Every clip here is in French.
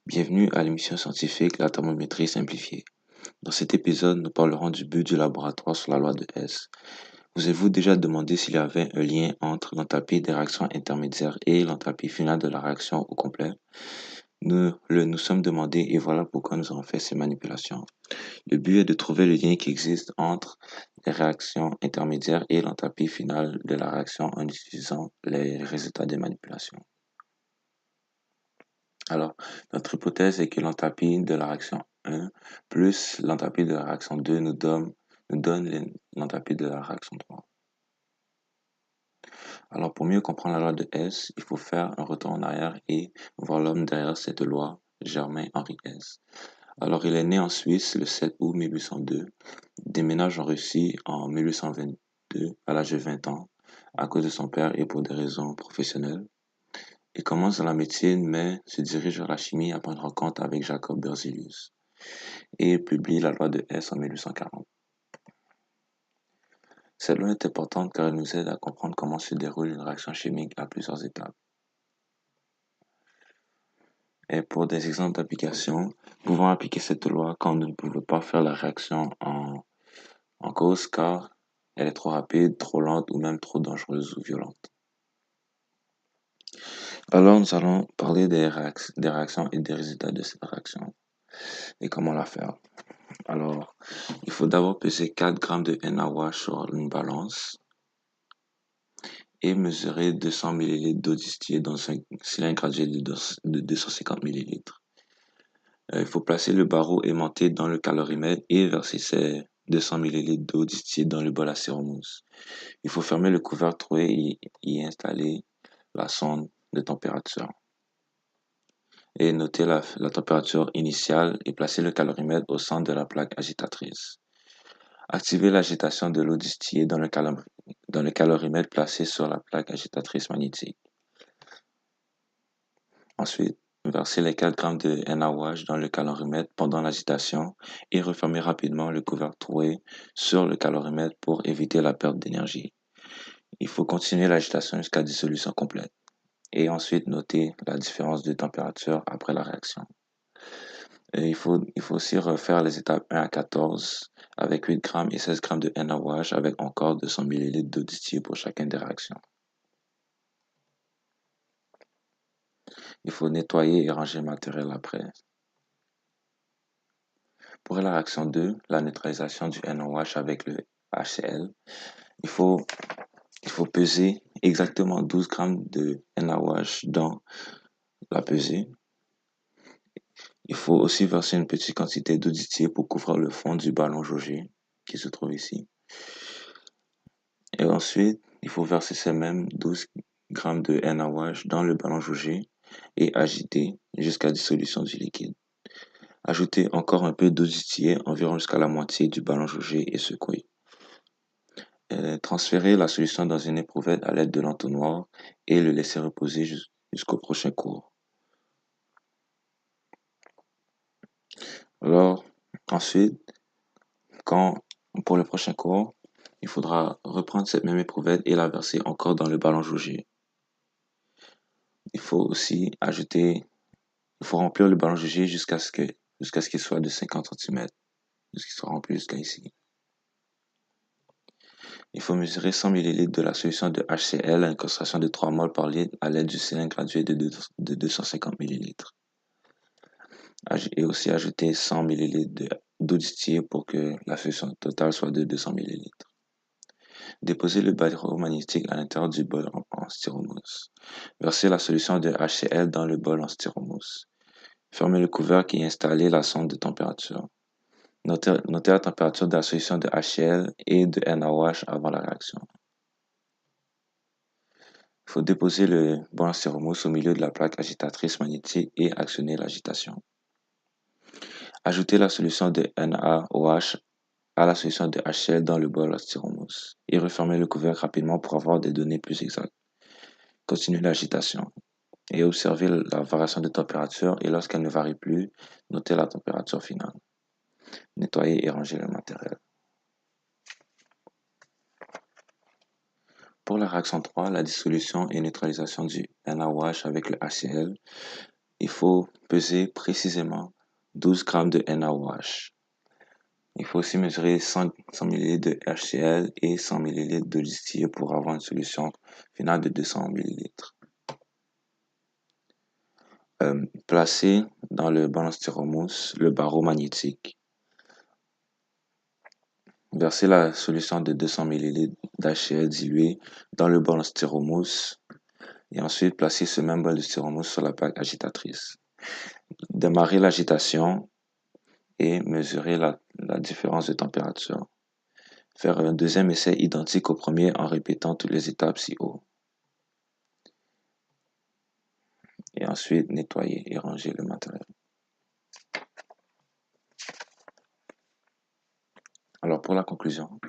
Bienvenue à l'émission scientifique La thermométrie simplifiée. Dans cet épisode, nous parlerons du but du laboratoire sur la loi de Hess. Vous avez-vous déjà demandé s'il y avait un lien entre l'enthalpie des réactions intermédiaires et l'enthalpie finale de la réaction au complet? Nous sommes demandé et voilà pourquoi nous avons fait ces manipulations. Le but est de trouver le lien qui existe entre les réactions intermédiaires et l'enthalpie finale de la réaction en utilisant les résultats des manipulations. Alors, notre hypothèse est que l'enthalpie de la réaction 1 plus l'enthalpie de la réaction 2 nous donne l'enthalpie de la réaction 3. Alors, pour mieux comprendre la loi de Hess, il faut faire un retour en arrière et voir l'homme derrière cette loi, Germain-Henri Hess. Alors, il est né en Suisse le 7 août 1802, déménage en Russie en 1822 à l'âge de 20 ans à cause de son père et pour des raisons professionnelles. Il commence dans la médecine, mais se dirige vers la chimie après une rencontre avec Jacob Berzelius et publie la loi de Hess en 1840. Cette loi est importante car elle nous aide à comprendre comment se déroule une réaction chimique à plusieurs étapes. Et pour des exemples d'application, nous pouvons appliquer cette loi quand nous ne pouvons pas faire la réaction en cause car elle est trop rapide, trop lente ou même trop dangereuse ou violente. Alors nous allons parler des réactions et des résultats de cette réaction et comment la faire. Alors, il faut d'abord peser 4 grammes de NaOH sur une balance et mesurer 200 ml d'eau distillée dans un cylindre gradué de 250 ml. Il faut placer le barreau aimanté dans le calorimètre et verser ces 200 ml d'eau distillée dans le bol à styromousse. Il faut fermer le couvercle troué et y installer la sonde de température. Et noter la température initiale et placer le calorimètre au centre de la plaque agitatrice. Activer l'agitation de l'eau distillée dans le calorimètre placé sur la plaque agitatrice magnétique. Ensuite, verser les 4 grammes de NaOH dans le calorimètre pendant l'agitation et refermer rapidement le couvercle troué sur le calorimètre pour éviter la perte d'énergie. Il faut continuer l'agitation jusqu'à dissolution complète et ensuite noter la différence de température après la réaction. Et il faut aussi refaire les étapes 1 à 14 avec 8 grammes et 16 grammes de NaOH avec encore 200 ml d'eau distillée pour chacune des réactions. Il faut nettoyer et ranger le matériel après. Pour la réaction 2, la neutralisation du NaOH avec le HCl, il faut peser exactement 12 grammes de NaOH dans la pesée. Il faut aussi verser une petite quantité d'eau distillée pour couvrir le fond du ballon jaugé qui se trouve ici. Et ensuite, il faut verser ces mêmes 12 grammes de NaOH dans le ballon jaugé et agiter jusqu'à dissolution du liquide. Ajoutez encore un peu d'eau distillée, environ jusqu'à la moitié du ballon jaugé et secouez. Transférez la solution dans une éprouvette à l'aide de l'entonnoir et le laisser reposer jusqu'au prochain cours. Alors, ensuite, pour le prochain cours, il faudra reprendre cette même éprouvette et la verser encore dans le ballon jaugé. Il faut aussi remplir le ballon jaugé jusqu'à ce qu'il soit de 50 cm, jusqu'à ce qu'il soit rempli jusqu'à ici. Il faut mesurer 100 ml de la solution de HCl à une concentration de 3 mol par litre à l'aide du cylindre gradué de 250 ml. Et aussi ajouter 100 ml d'eau distillée pour que la solution totale soit de 200 ml. Déposer le barreau magnétique à l'intérieur du bol en styromousse. Verser la solution de HCl dans le bol en styromousse. Fermer le couvercle et installer la sonde de température. Notez la température de la solution de HCl et de NaOH avant la réaction. Il faut déposer le bol en styromousse au milieu de la plaque agitatrice magnétique et actionner l'agitation. Ajouter la solution de NaOH à la solution de HCl dans le bol en styromousse et refermer le couvercle rapidement pour avoir des données plus exactes. Continuez l'agitation et observez la variation de température et lorsqu'elle ne varie plus, notez la température finale. Nettoyez et rangez le matériel. Pour la réaction 3, la dissolution et neutralisation du NaOH avec le HCl, il faut peser précisément 12 grammes de NaOH. Il faut aussi mesurer 100 ml de HCl et 100 ml de distillé pour avoir une solution finale de 200 ml. Placer dans le balancethermos le barreau magnétique. Verser la solution de 200 ml d'HCl dilué dans le bol en styromousse et ensuite placer ce même bol de styromousse sur la plaque agitatrice. Démarrer l'agitation et mesurer la différence de température. Faire un deuxième essai identique au premier en répétant toutes les étapes si haut. Et ensuite nettoyer et ranger le matériel. Alors pour la conclusion,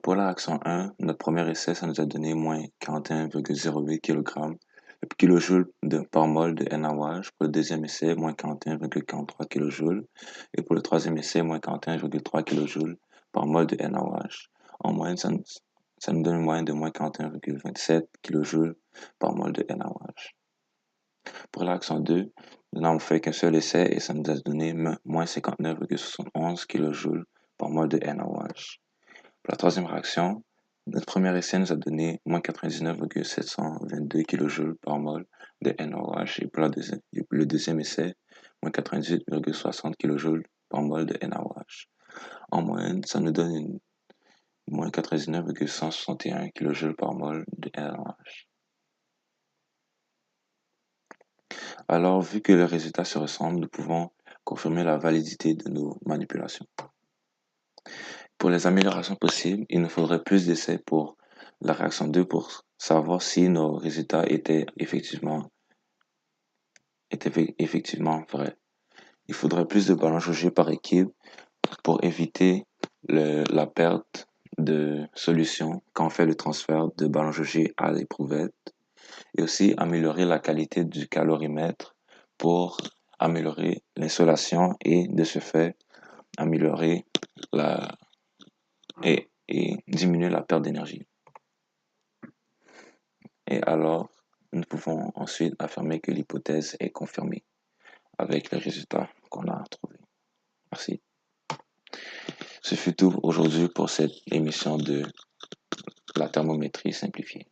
pour la réaction 1, notre premier essai, ça nous a donné moins 41,08 kg par mol de NaOH. Pour le deuxième essai, moins 41,43 kJ. Et pour le troisième essai, moins 41,3 kJ par mol de NaOH. En moyenne, ça nous donne une moyenne de moins 41,27 kJ par mol de NaOH. Pour la réaction 2, nous n'avons fait qu'un seul essai et ça nous a donné moins 59,71 kJ par mol de NaOH. Pour la troisième réaction, notre premier essai nous a donné moins 99,722 kJ par mol de NaOH et pour le deuxième essai, moins 98,60 kJ par mol de NaOH. En moyenne, ça nous donne moins 99,161 kJ par mol de NaOH. Alors, vu que les résultats se ressemblent, nous pouvons confirmer la validité de nos manipulations. Pour les améliorations possibles, il nous faudrait plus d'essais pour la réaction 2 pour savoir si nos résultats étaient effectivement vrais. Il faudrait plus de ballons jaugés par équipe pour éviter la perte de solution quand on fait le transfert de ballons jaugés à l'éprouvette et aussi améliorer la qualité du calorimètre pour améliorer l'insolation et de ce fait améliorer et diminuer la perte d'énergie. Et alors, nous pouvons ensuite affirmer que l'hypothèse est confirmée avec les résultats qu'on a trouvés. Merci. Ce fut tout aujourd'hui pour cette émission de la thermométrie simplifiée.